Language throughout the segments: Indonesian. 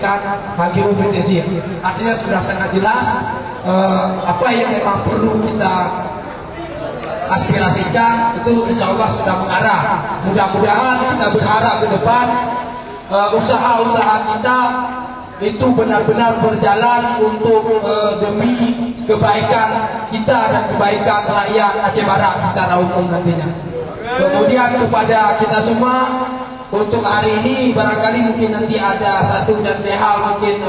menyampaikan Hakimu Petesir. Artinya sudah sangat jelas apa yang memang perlu kita aspirasikan itu insya Allah sudah mengarah. Mudah-mudahan kita berharap ke depan usaha-usaha kita itu benar-benar berjalan untuk demi kebaikan kita dan kebaikan rakyat Aceh Barat secara umum nantinya. Kemudian kepada kita semua, untuk hari ini barangkali mungkin nanti ada satu dan dua hal mungkin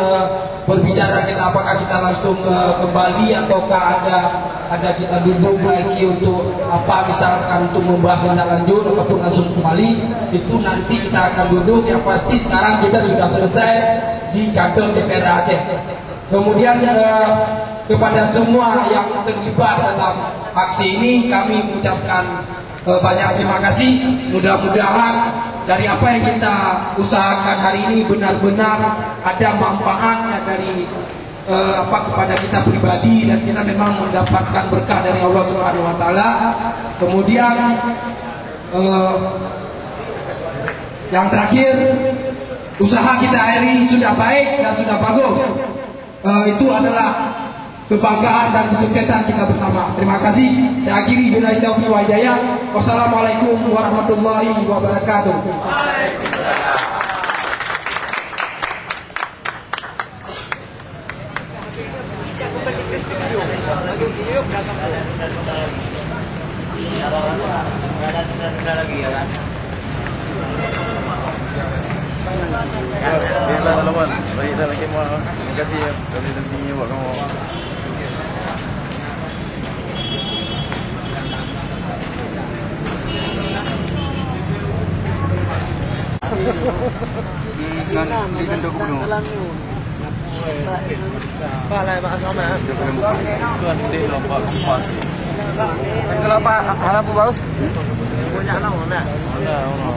berbicara kita, apakah kita langsung kembali ataukah ada kita duduk lagi untuk apa, misalkan untuk membahas tindak lanjut ataupun langsung kembali, itu nanti kita akan duduk. Yang pasti sekarang kita sudah selesai di kantor DPR Aceh. Kemudian kepada semua yang terlibat dalam aksi ini kami mengucapkan banyak terima kasih. Mudah-mudahan dari apa yang kita usahakan hari ini benar-benar ada manfaatnya dari kepada kita pribadi, dan kita memang mendapatkan berkah dari Allah Subhanahu wa taala. Kemudian yang terakhir, usaha kita hari ini sudah baik dan sudah bagus. Itu adalah kebanggaan dan kesuksesan kita bersama. Terima kasih. Saya akhiri billahi taufiq wal hidayah. Wassalamualaikum warahmatullahi wabarakatuh. Baiklah, baik saya lagi terima kasih ya dari nantinya buat kamu. Di bentuk gunung. Pak lai Pak sama. Tuan di lompat pas. Kalau Pak harap baru. Punya anak mana?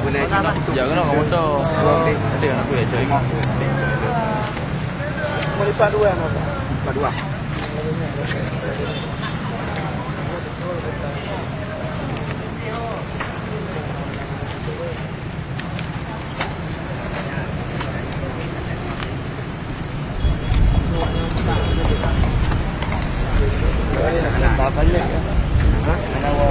Boleh jangan nak motor. Ada anak aku ya cari. Mau lipat dua apa? Lipat dua. Tak banyak ya. Hah?